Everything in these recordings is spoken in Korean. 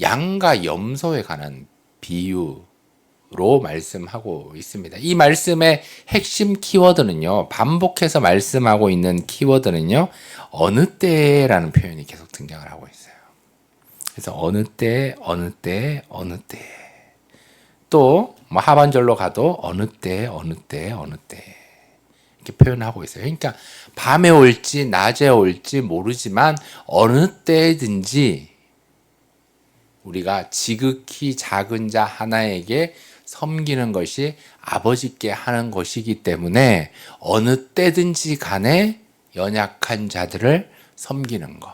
양과 염소에 관한 비유로 말씀하고 있습니다. 이 말씀의 핵심 키워드는요, 반복해서 말씀하고 있는 키워드는요, 어느 때라는 표현이 계속 등장을 하고 있어요. 그래서 어느 때, 어느 때, 어느 때. 또 뭐 하반절로 가도 어느 때, 어느 때, 어느 때. 이렇게 표현하고 있어요. 그러니까 밤에 올지 낮에 올지 모르지만 어느 때든지 우리가 지극히 작은 자 하나에게 섬기는 것이 아버지께 하는 것이기 때문에 어느 때든지 간에 연약한 자들을 섬기는 것,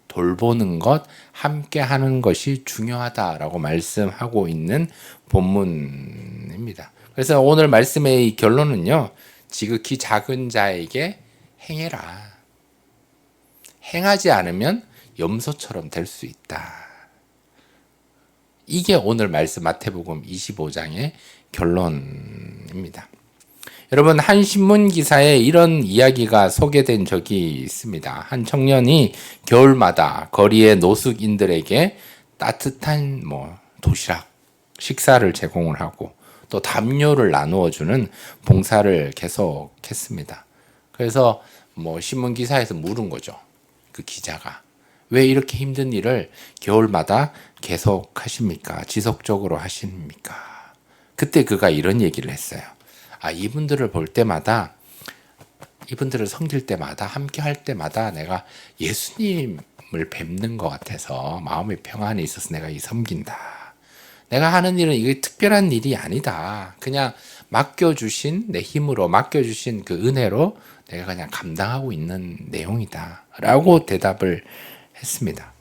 돌보는 것, 함께 하는 것이 중요하다라고 말씀하고 있는 본문입니다. 그래서 오늘 말씀의 결론은요, 지극히 작은 자에게 행해라. 행하지 않으면 염소처럼 될 수 있다. 이게 오늘 말씀 마태복음 25장의 결론입니다. 여러분, 한 신문 기사에 이런 이야기가 소개된 적이 있습니다. 한 청년이 겨울마다 거리의 노숙인들에게 따뜻한 도시락, 식사를 제공을 하고 또 담요를 나누어 주는 봉사를 계속했습니다. 그래서 신문 기사에서 물은 거죠. 그 기자가 왜 이렇게 힘든 일을 겨울마다 계속 하십니까? 지속적으로 하십니까? 그때 그가 이런 얘기를 했어요. 이분들을 볼 때마다, 이분들을 섬길 때마다, 함께 할 때마다 내가 예수님을 뵙는 것 같아서 마음의 평안이 있어서 내가 섬긴다. 내가 하는 일은 이게 특별한 일이 아니다. 그냥 맡겨주신, 내 힘으로 맡겨주신 그 은혜로 내가 그냥 감당하고 있는 내용이다. 라고 대답을 했습니다.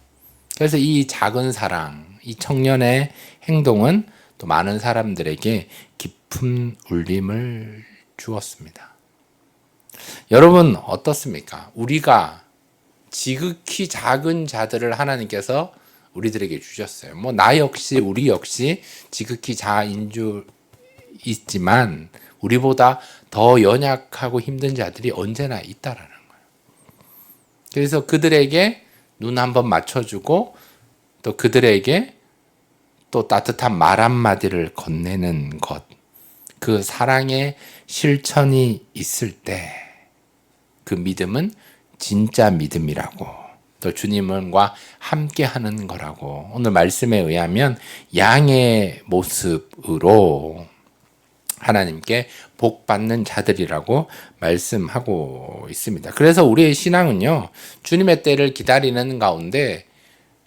그래서 이 작은 사랑, 이 청년의 행동은 또 많은 사람들에게 깊은 울림을 주었습니다. 여러분 어떻습니까? 우리가 지극히 작은 자들을 하나님께서 우리들에게 주셨어요. 나 역시, 우리 역시 지극히 자인 줄 있지만 우리보다 더 연약하고 힘든 자들이 언제나 있다라는 거예요. 그래서 그들에게 눈 한번 맞춰주고 또 그들에게 또 따뜻한 말 한마디를 건네는 것, 그 사랑의 실천이 있을 때 그 믿음은 진짜 믿음이라고, 또 주님과 함께 하는 거라고, 오늘 말씀에 의하면 양의 모습으로 하나님께 복 받는 자들이라고 말씀하고 있습니다. 그래서 우리의 신앙은요, 주님의 때를 기다리는 가운데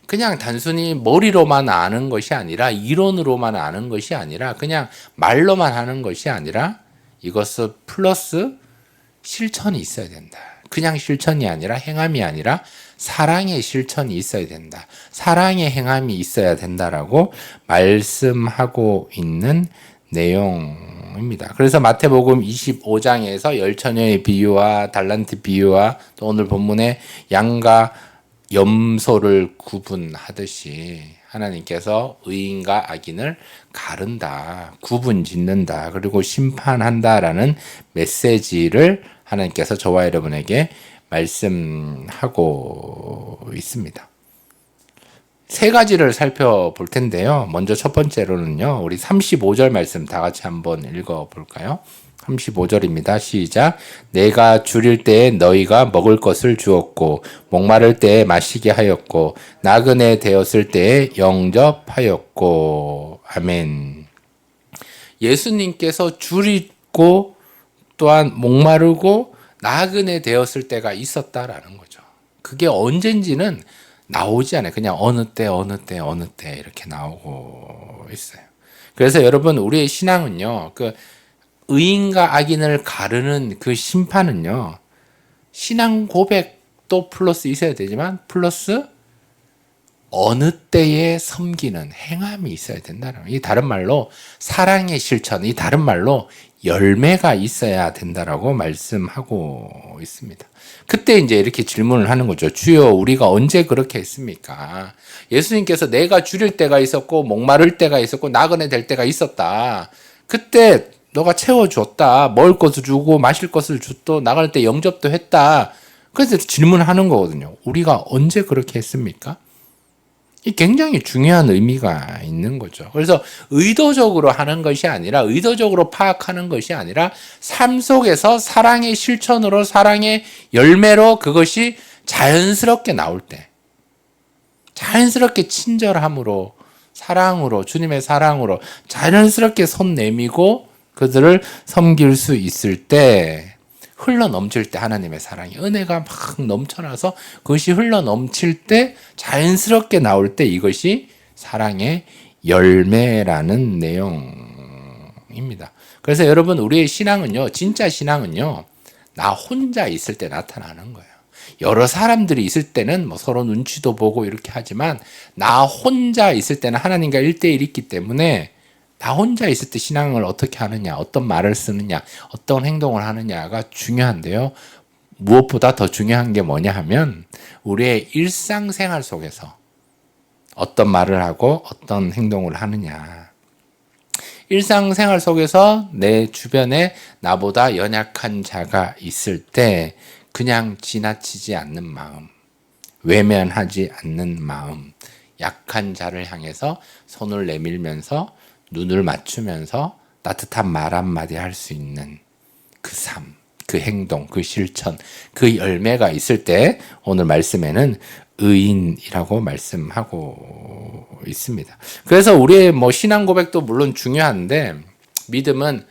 그냥 단순히 머리로만 아는 것이 아니라, 이론으로만 아는 것이 아니라, 그냥 말로만 하는 것이 아니라 이것을 플러스 실천이 있어야 된다. 그냥 실천이 아니라, 행함이 아니라 사랑의 실천이 있어야 된다. 사랑의 행함이 있어야 된다라고 말씀하고 있는 내용입니다. 그래서 마태복음 25장에서 열처녀의 비유와 달란트 비유와 또 오늘 본문의 양과 염소를 구분하듯이 하나님께서 의인과 악인을 가른다, 구분 짓는다, 그리고 심판한다라는 메시지를 하나님께서 저와 여러분에게 말씀하고 있습니다. 세 가지를 살펴볼 텐데요. 먼저 첫 번째로는요, 우리 35절 말씀 다 같이 한번 읽어볼까요? 35절입니다. 시작. 내가 줄일 때에 너희가 먹을 것을 주었고 목마를 때에 마시게 하였고 나그네 되었을 때에 영접하였고. 아멘. 예수님께서 줄이고 또한 목마르고 나그네 되었을 때가 있었다라는 거죠. 그게 언젠지는 나오지 않아요. 그냥 어느 때 이렇게 나오고 있어요. 그래서 여러분, 우리의 신앙은요, 의인과 악인을 가르는 그 심판은요, 신앙 고백도 플러스 있어야 되지만 플러스 어느 때에 섬기는 행함이 있어야 된다는 거예요. 이 다른 말로 사랑의 실천, 이 다른 말로 열매가 있어야 된다라고 말씀하고 있습니다. 그때 이제 이렇게 질문을 하는 거죠. 주여, 우리가 언제 그렇게 했습니까? 예수님께서 내가 줄일 때가 있었고 목마를 때가 있었고 나그네 될 때가 있었다. 그때 너가 채워줬다. 먹을 것을 주고 마실 것을 줬고 나갈 때 영접도 했다. 그래서 질문을 하는 거거든요. 우리가 언제 그렇게 했습니까? 이 굉장히 중요한 의미가 있는 거죠. 그래서 의도적으로 하는 것이 아니라, 의도적으로 파악하는 것이 아니라 삶 속에서 사랑의 실천으로, 사랑의 열매로 그것이 자연스럽게 나올 때, 자연스럽게 친절함으로, 사랑으로, 주님의 사랑으로 자연스럽게 손 내밀고 그들을 섬길 수 있을 때, 흘러 넘칠 때 하나님의 사랑이, 은혜가 막 넘쳐나서 그것이 흘러 넘칠 때 자연스럽게 나올 때 이것이 사랑의 열매라는 내용입니다. 그래서 여러분, 우리의 신앙은요, 진짜 신앙은요, 나 혼자 있을 때 나타나는 거예요. 여러 사람들이 있을 때는 뭐 서로 눈치도 보고 이렇게 하지만, 나 혼자 있을 때는 하나님과 1대1 있기 때문에 나 혼자 있을 때 신앙을 어떻게 하느냐, 어떤 말을 쓰느냐, 어떤 행동을 하느냐가 중요한데요. 무엇보다 더 중요한 게 뭐냐 하면, 우리의 일상생활 속에서 어떤 말을 하고 어떤 행동을 하느냐. 일상생활 속에서 내 주변에 나보다 연약한 자가 있을 때 그냥 지나치지 않는 마음, 외면하지 않는 마음, 약한 자를 향해서 손을 내밀면서 눈을 맞추면서 따뜻한 말 한마디 할 수 있는 그 삶, 그 행동, 그 실천, 그 열매가 있을 때 오늘 말씀에는 의인이라고 말씀하고 있습니다. 그래서 우리의 뭐 신앙 고백도 물론 중요한데, 믿음은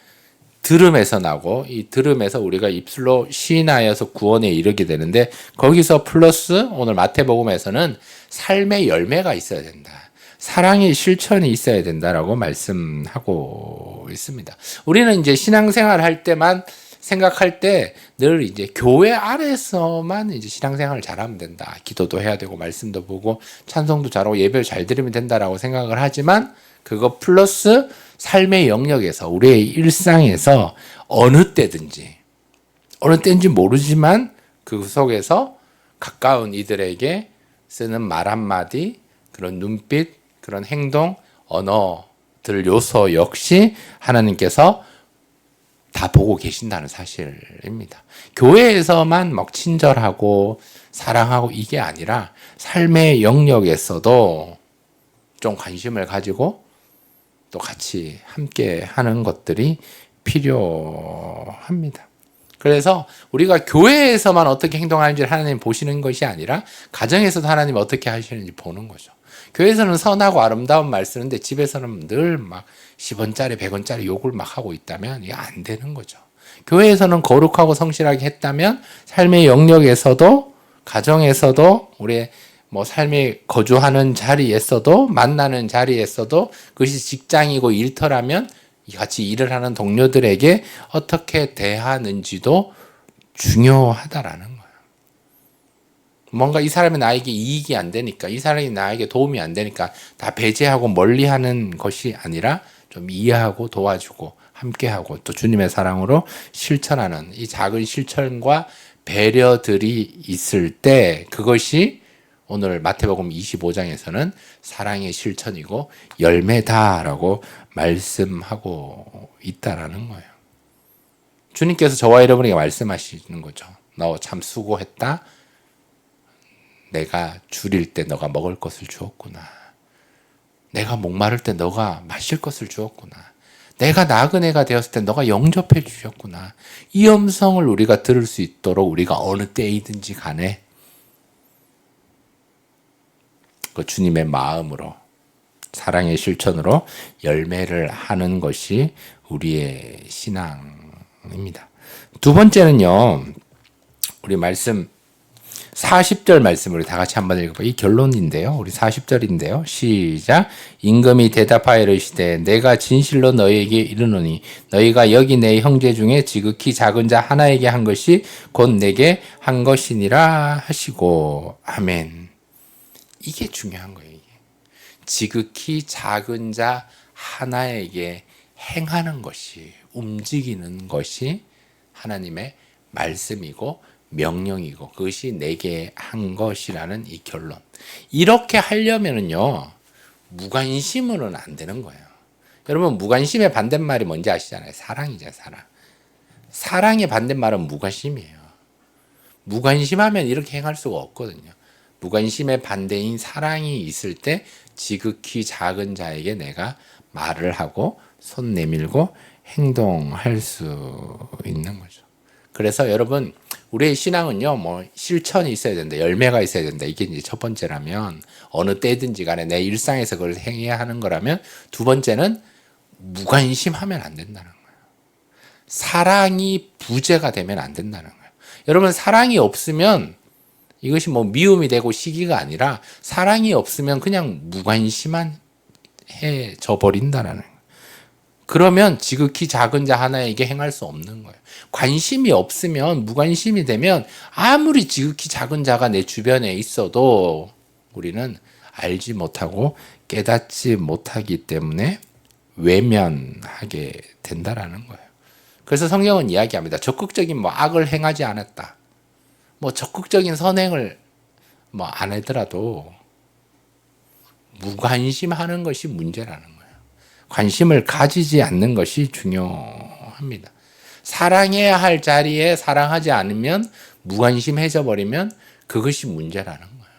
들음에서 나고, 이 들음에서 우리가 입술로 시인하여서 구원에 이르게 되는데, 거기서 플러스 오늘 마태복음에서는 삶의 열매가 있어야 된다. 사랑의 실천이 있어야 된다라고 말씀하고 있습니다. 우리는 이제 신앙생활 할 때만 생각할 때 늘 이제 교회 안에서만 이제 신앙생활을 잘하면 된다. 기도도 해야 되고 말씀도 보고 찬송도 잘하고 예배를 잘 드리면 된다라고 생각을 하지만, 그거 플러스 삶의 영역에서, 우리의 일상에서 어느 때든지, 어느 때인지 모르지만 그 속에서 가까운 이들에게 쓰는 말 한마디, 그런 눈빛, 그런 행동, 언어들 요소 역시 하나님께서 다 보고 계신다는 사실입니다. 교회에서만 막 친절하고 사랑하고 이게 아니라 삶의 영역에서도 좀 관심을 가지고 또 같이 함께 하는 것들이 필요합니다. 그래서 우리가 교회에서만 어떻게 행동하는지를 하나님 보시는 것이 아니라 가정에서도 하나님 어떻게 하시는지 보는 거죠. 교회에서는 선하고 아름다운 말 쓰는데 집에서는 늘 막 10원짜리 100원짜리 욕을 막 하고 있다면 이게 안 되는 거죠. 교회에서는 거룩하고 성실하게 했다면 삶의 영역에서도, 가정에서도, 우리의 뭐 삶에 거주하는 자리에서도, 만나는 자리에서도, 그것이 직장이고 일터라면 같이 일을 하는 동료들에게 어떻게 대하는지도 중요하다라는 거예요. 뭔가 이 사람이 나에게 이익이 안 되니까, 이 사람이 나에게 도움이 안 되니까 다 배제하고 멀리하는 것이 아니라 좀 이해하고 도와주고 함께하고 또 주님의 사랑으로 실천하는 이 작은 실천과 배려들이 있을 때, 그것이 오늘 마태복음 25장에서는 사랑의 실천이고 열매다라고 말씀하고 있다라는 거예요. 주님께서 저와 여러분에게 말씀하시는 거죠. 너 참 수고했다. 내가 줄일 때 너가 먹을 것을 주었구나. 내가 목마를 때 너가 마실 것을 주었구나. 내가 나그네가 되었을 때 너가 영접해 주셨구나. 이 음성을 우리가 들을 수 있도록 우리가 어느 때이든지 간에 그 주님의 마음으로, 사랑의 실천으로 열매를 하는 것이 우리의 신앙입니다. 두 번째는요, 우리 말씀 40절 말씀을 우리 다 같이 한번 읽어봐요. 이 결론인데요. 우리 40절인데요. 시작. 임금이 대답하여 이르시되 내가 진실로 너희에게 이르노니 너희가 여기 내 형제 중에 지극히 작은 자 하나에게 한 것이 곧 내게 한 것이니라 하시고. 아멘. 이게 중요한 거예요. 이게. 지극히 작은 자 하나에게 행하는 것이, 움직이는 것이 하나님의 말씀이고 명령이고 그것이 내게 한 것이라는 이 결론. 이렇게 하려면은요, 무관심으로는 안 되는 거예요. 여러분, 무관심의 반대말이 뭔지 아시잖아요. 사랑이죠, 사랑. 사랑의 반대말은 무관심이에요. 무관심하면 이렇게 행할 수가 없거든요. 무관심의 반대인 사랑이 있을 때 지극히 작은 자에게 내가 말을 하고 손 내밀고 행동할 수 있는 거죠. 그래서 여러분, 우리의 신앙은요, 뭐 실천이 있어야 된다, 열매가 있어야 된다. 이게 이제 첫 번째라면, 어느 때든지 간에 내 일상에서 그걸 행해야 하는 거라면, 두 번째는 무관심하면 안 된다는 거예요. 사랑이 부재가 되면 안 된다는 거예요. 여러분, 사랑이 없으면 이것이 뭐 미움이 되고 시기가 아니라, 사랑이 없으면 그냥 무관심한 해져 버린다라는 거예요. 그러면 지극히 작은 자 하나에게 행할 수 없는 거예요. 관심이 없으면, 무관심이 되면 아무리 지극히 작은 자가 내 주변에 있어도 우리는 알지 못하고 깨닫지 못하기 때문에 외면하게 된다라는 거예요. 그래서 성경은 이야기합니다. 적극적인 뭐 악을 행하지 않았다. 뭐 적극적인 선행을 뭐 안 하더라도 무관심하는 것이 문제라는 거예요. 관심을 가지지 않는 것이 중요합니다. 사랑해야 할 자리에 사랑하지 않으면, 무관심해져 버리면 그것이 문제라는 거예요.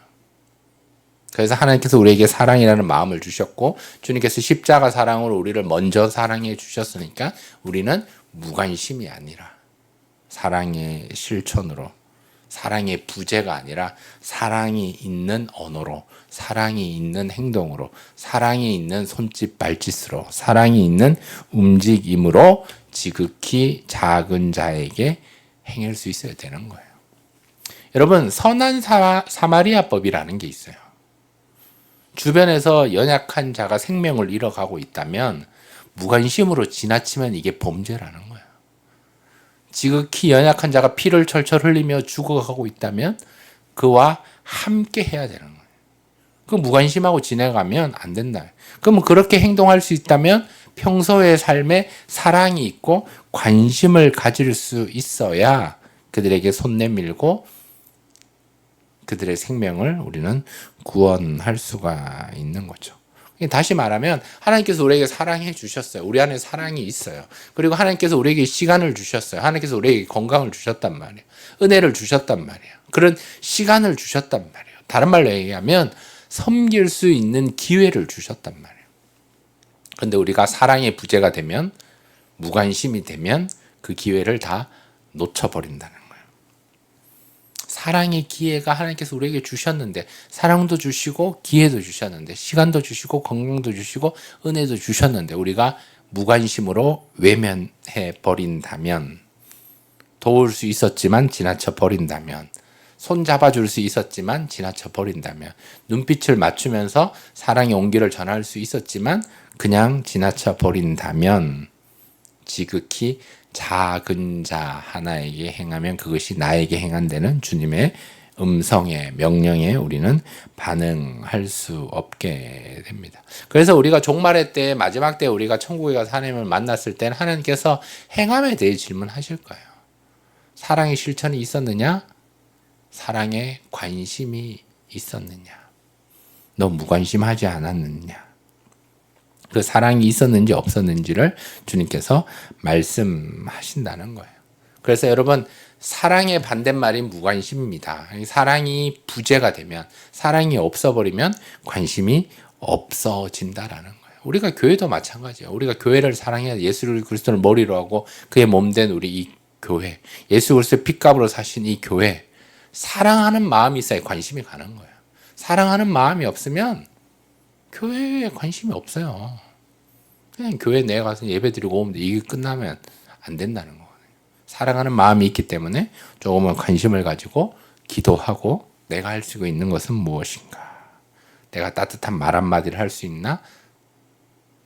그래서 하나님께서 우리에게 사랑이라는 마음을 주셨고, 주님께서 십자가 사랑으로 우리를 먼저 사랑해 주셨으니까 우리는 무관심이 아니라 사랑의 실천으로, 사랑의 부재가 아니라 사랑이 있는 언어로, 사랑이 있는 행동으로, 사랑이 있는 손짓 발짓으로, 사랑이 있는 움직임으로 지극히 작은 자에게 행할 수 있어야 되는 거예요. 여러분, 선한 사마리아법이라는 게 있어요. 주변에서 연약한 자가 생명을 잃어가고 있다면 무관심으로 지나치면 이게 범죄라는 거예요. 지극히 연약한 자가 피를 철철 흘리며 죽어가고 있다면 그와 함께 해야 되는 거예요. 그 무관심하고 지나가면 안 된다. 그럼 그렇게 행동할 수 있다면 평소의 삶에 사랑이 있고 관심을 가질 수 있어야 그들에게 손 내밀고 그들의 생명을 우리는 구원할 수가 있는 거죠. 다시 말하면 하나님께서 우리에게 사랑해 주셨어요. 우리 안에 사랑이 있어요. 그리고 하나님께서 우리에게 시간을 주셨어요. 하나님께서 우리에게 건강을 주셨단 말이에요. 은혜를 주셨단 말이에요. 그런 시간을 주셨단 말이에요. 다른 말로 얘기하면 섬길 수 있는 기회를 주셨단 말이에요. 그런데 우리가 사랑의 부재가 되면, 무관심이 되면 그 기회를 다 놓쳐버린다는 거예요. 사랑의 기회가 하나님께서 우리에게 주셨는데, 사랑도 주시고 기회도 주셨는데, 시간도 주시고 건강도 주시고 은혜도 주셨는데 우리가 무관심으로 외면해 버린다면, 도울 수 있었지만 지나쳐 버린다면, 손 잡아줄 수 있었지만 지나쳐 버린다면, 눈빛을 맞추면서 사랑의 온기를 전할 수 있었지만 그냥 지나쳐 버린다면, 지극히 작은 자 하나에게 행하면 그것이 나에게 행한다는 주님의 음성에, 명령에 우리는 반응할 수 없게 됩니다. 그래서 우리가 종말의 때, 마지막 때 우리가 천국에 가서 하나님을 만났을 때는 하나님께서 행함에 대해 질문하실 거예요. 사랑의 실천이 있었느냐? 사랑에 관심이 있었느냐? 너 무관심하지 않았느냐? 그 사랑이 있었는지 없었는지를 주님께서 말씀하신다는 거예요. 그래서 여러분, 사랑의 반대말인 무관심입니다. 사랑이 부재가 되면, 사랑이 없어버리면 관심이 없어진다라는 거예요. 우리가 교회도 마찬가지예요. 우리가 교회를 사랑해야, 예수 그리스도를 머리로 하고 그의 몸된 우리 이 교회, 예수 그리스도의 핏값으로 사신 이 교회, 사랑하는 마음이 있어야 관심이 가는 거예요. 사랑하는 마음이 없으면 교회에 관심이 없어요. 그냥 교회 내에 가서 예배 드리고 오면 이게 끝나면 안 된다는 거예요. 사랑하는 마음이 있기 때문에 조금은 관심을 가지고 기도하고, 내가 할 수 있는 것은 무엇인가? 내가 따뜻한 말 한마디를 할 수 있나?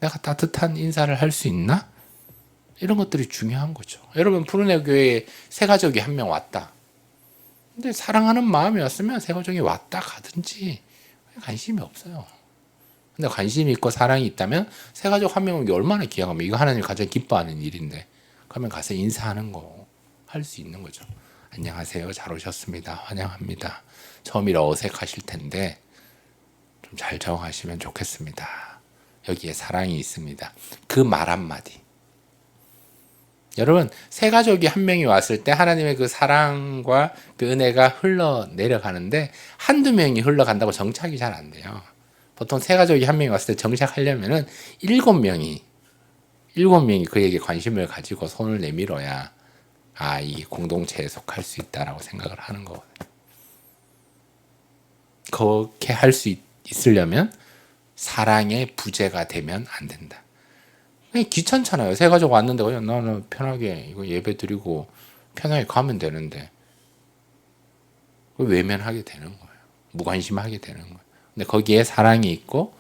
내가 따뜻한 인사를 할 수 있나? 이런 것들이 중요한 거죠. 여러분, 푸르네 교회에 새 가족이 한 명 왔다. 근데 사랑하는 마음이 왔으면 새 가족이 왔다 가든지 관심이 없어요. 근데 관심이 있고 사랑이 있다면 새 가족 한 명은 얼마나 귀하면, 이거 하나님이 가장 기뻐하는 일인데, 그러면 가서 인사하는 거 할 수 있는 거죠. 안녕하세요, 잘 오셨습니다, 환영합니다. 처음이라 어색하실 텐데 좀 잘 적응하시면 좋겠습니다. 여기에 사랑이 있습니다. 그 말 한마디, 여러분, 새 가족이 한 명이 왔을 때 하나님의 그 사랑과 그 은혜가 흘러 내려가는데 한두 명이 흘러간다고 정착이 잘 안 돼요. 보통 새 가족이 한 명이 왔을 때 정착하려면은 일곱 명이 그에게 관심을 가지고 손을 내밀어야 이 공동체에 속할 수 있다라고 생각을 하는 거거든요. 그렇게 할 수 있으려면 사랑의 부재가 되면 안 된다. 귀찮잖아요. 새 가족 왔는데 그냥 나는 편하게 이거 예배 드리고 편하게 가면 되는데 외면하게 되는 거예요. 무관심하게 되는 거예요. 근데 거기에 사랑이 있고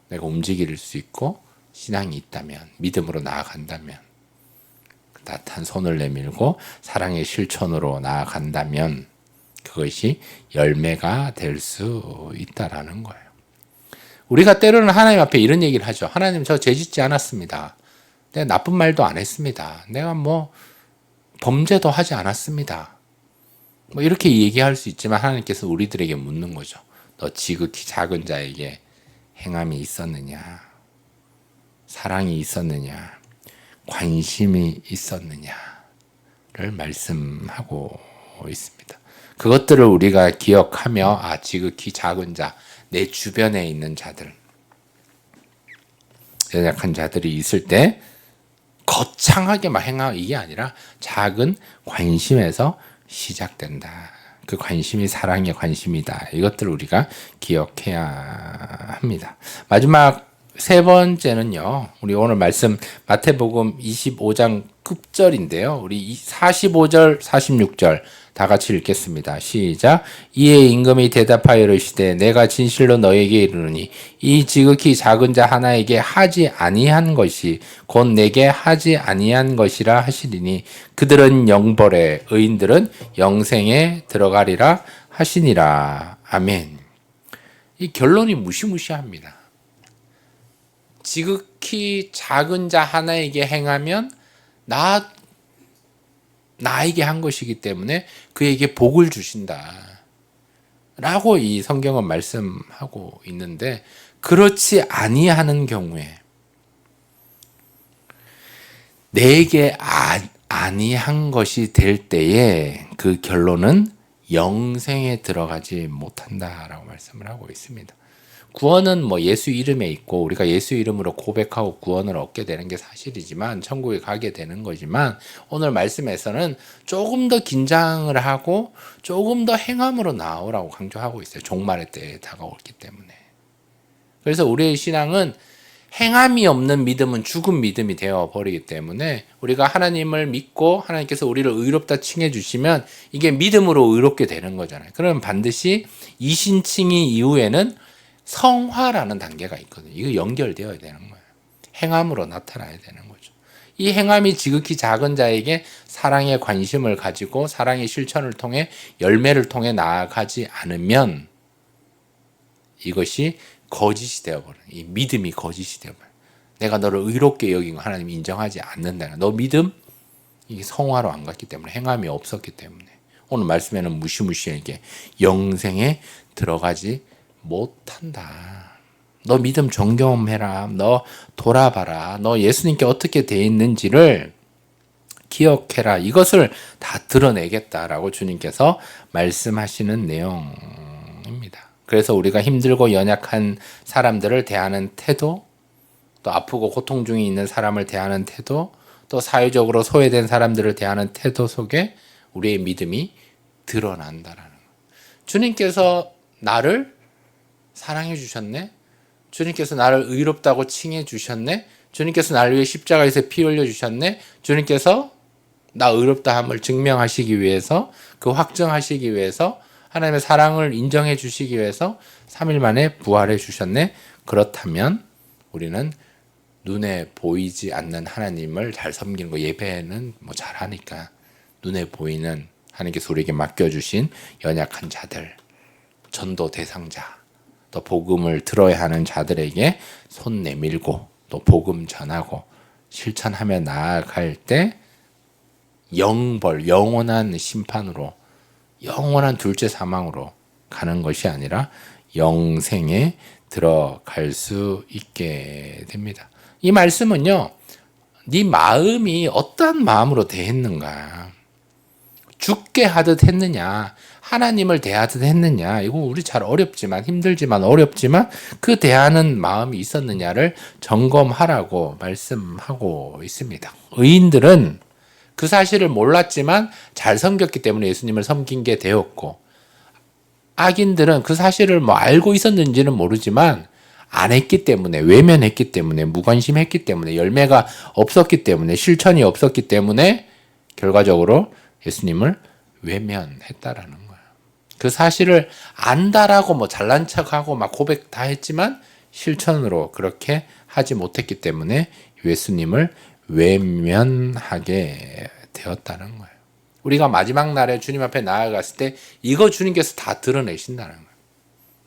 내가 움직일 수 있고 신앙이 있다면, 믿음으로 나아간다면, 따뜻한 손을 내밀고 사랑의 실천으로 나아간다면 그것이 열매가 될 수 있다라는 거예요. 우리가 때로는 하나님 앞에 이런 얘기를 하죠. 하나님, 저 죄 짓지 않았습니다. 내가 나쁜 말도 안 했습니다. 내가 범죄도 하지 않았습니다. 이렇게 얘기할 수 있지만 하나님께서 우리들에게 묻는 거죠. 너 지극히 작은 자에게 행함이 있었느냐? 사랑이 있었느냐? 관심이 있었느냐를 말씀하고 있습니다. 그것들을 우리가 기억하며 지극히 작은 자, 내 주변에 있는 자들, 연약한 자들이 있을 때 거창하게 행하고 이게 아니라 작은 관심에서 시작된다. 그 관심이 사랑의 관심이다. 이것들을 우리가 기억해야 합니다. 마지막 세 번째는요. 우리 오늘 말씀 마태복음 25장 끝절인데요. 우리 45절, 46절 다 같이 읽겠습니다. 시작. 이에 임금이 대답하여 이르시되 내가 진실로 너에게 이르노니 이 지극히 작은 자 하나에게 하지 아니한 것이 곧 내게 하지 아니한 것이라 하시리니 그들은 영벌에 의인들은 영생에 들어가리라 하시니라. 아멘. 이 결론이 무시무시합니다. 지극히 작은 자 하나에게 행하면 나에게 한 것이기 때문에 그에게 복을 주신다. 라고 이 성경은 말씀하고 있는데 그렇지 아니하는 경우에 내게 아니한 것이 될 때에 그 결론은 영생에 들어가지 못한다라고 말씀을 하고 있습니다. 구원은 예수 이름에 있고 우리가 예수 이름으로 고백하고 구원을 얻게 되는 게 사실이지만 천국에 가게 되는 거지만 오늘 말씀에서는 조금 더 긴장을 하고 조금 더 행함으로 나오라고 강조하고 있어요. 종말의 때에 다가오기 때문에. 그래서 우리의 신앙은 행함이 없는 믿음은 죽은 믿음이 되어버리기 때문에 우리가 하나님을 믿고 하나님께서 우리를 의롭다 칭해 주시면 이게 믿음으로 의롭게 되는 거잖아요. 그러면 반드시 이신칭의 이후에는 성화라는 단계가 있거든요. 이거 연결되어야 되는 거예요. 행함으로 나타나야 되는 거죠. 이 행함이 지극히 작은 자에게 사랑의 관심을 가지고 사랑의 실천을 통해 열매를 통해 나아가지 않으면 이것이 거짓이 되어버려요. 이 믿음이 거짓이 되어버려요. 내가 너를 의롭게 여긴 거 하나님이 인정하지 않는다는 너 믿음 이게 성화로 안 갔기 때문에 행함이 없었기 때문에 오늘 말씀에는 무시무시하게 영생에 들어가지 못한다. 너 믿음 점검해라. 너 돌아봐라. 너 예수님께 어떻게 돼 있는지를 기억해라. 이것을 다 드러내겠다라고 주님께서 말씀하시는 내용입니다. 그래서 우리가 힘들고 연약한 사람들을 대하는 태도, 또 아프고 고통 중에 있는 사람을 대하는 태도, 또 사회적으로 소외된 사람들을 대하는 태도 속에 우리의 믿음이 드러난다라는 거예요. 주님께서 나를 사랑해 주셨네. 주님께서 나를 의롭다고 칭해 주셨네. 주님께서 나를 위해 십자가에서 피 흘려 주셨네. 주님께서 나 의롭다함을 증명하시기 위해서 그 확정하시기 위해서 하나님의 사랑을 인정해 주시기 위해서 3일 만에 부활해 주셨네. 그렇다면 우리는 눈에 보이지 않는 하나님을 잘 섬기는 거 예배는 잘하니까 눈에 보이는 하나님께서 우리에게 맡겨주신 연약한 자들, 전도 대상자, 또 복음을 들어야 하는 자들에게 손 내밀고 또 복음 전하고 실천하며 나아갈 때 영벌, 영원한 심판으로 영원한 둘째 사망으로 가는 것이 아니라 영생에 들어갈 수 있게 됩니다. 이 말씀은요. 네 마음이 어떠한 마음으로 대했는가? 죽게 하듯 했느냐? 하나님을 대하듯 했느냐? 이거 우리 잘 어렵지만 힘들지만 어렵지만 그 대하는 마음이 있었느냐를 점검하라고 말씀하고 있습니다. 의인들은 그 사실을 몰랐지만 잘 섬겼기 때문에 예수님을 섬긴 게 되었고, 악인들은 그 사실을 뭐 알고 있었는지는 모르지만 안 했기 때문에, 외면했기 때문에, 무관심했기 때문에, 열매가 없었기 때문에, 실천이 없었기 때문에 결과적으로 예수님을 외면했다라는 거예요. 그 사실을 안다라고 뭐 잘난 척하고 막 고백 다 했지만 실천으로 그렇게 하지 못했기 때문에 예수님을 외면하게 되었다는 거예요. 우리가 마지막 날에 주님 앞에 나아갔을 때 이거 주님께서 다 드러내신다는 거예요.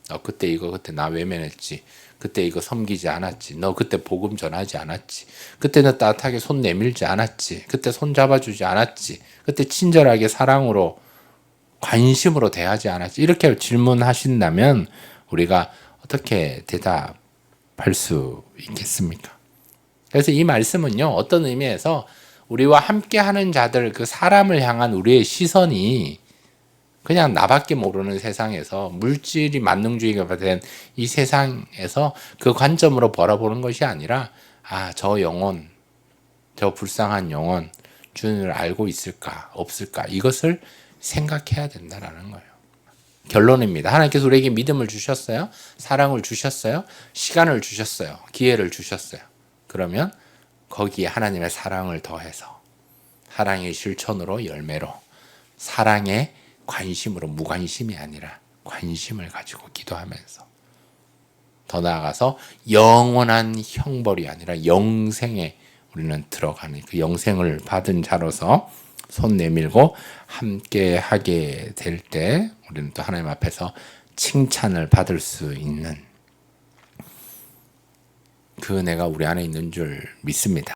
너 그때 이거 그때 나 외면했지. 그때 이거 섬기지 않았지. 너 그때 복음 전하지 않았지. 그때 너 따뜻하게 손 내밀지 않았지. 그때 손 잡아주지 않았지. 그때 친절하게 사랑으로 관심으로 대하지 않았지. 이렇게 질문하신다면 우리가 어떻게 대답할 수 있겠습니까? 그래서 이 말씀은요, 어떤 의미에서 우리와 함께하는 자들, 그 사람을 향한 우리의 시선이 그냥 나밖에 모르는 세상에서, 물질이 만능주의가 된 이 세상에서 그 관점으로 바라보는 것이 아니라, 아, 저 영혼, 저 불쌍한 영혼, 주님을 알고 있을까 없을까, 이것을 생각해야 된다라는 거예요. 결론입니다. 하나님께서 우리에게 믿음을 주셨어요. 사랑을 주셨어요. 시간을 주셨어요. 기회를 주셨어요. 그러면 거기에 하나님의 사랑을 더해서, 사랑의 실천으로, 열매로, 사랑의 관심으로, 무관심이 아니라 관심을 가지고 기도하면서, 더 나아가서 영원한 형벌이 아니라 영생에 우리는 들어가는, 그 영생을 받은 자로서 손 내밀고 함께 하게 될 때 우리는 또 하나님 앞에서 칭찬을 받을 수 있는 그 은혜가 우리 안에 있는 줄 믿습니다.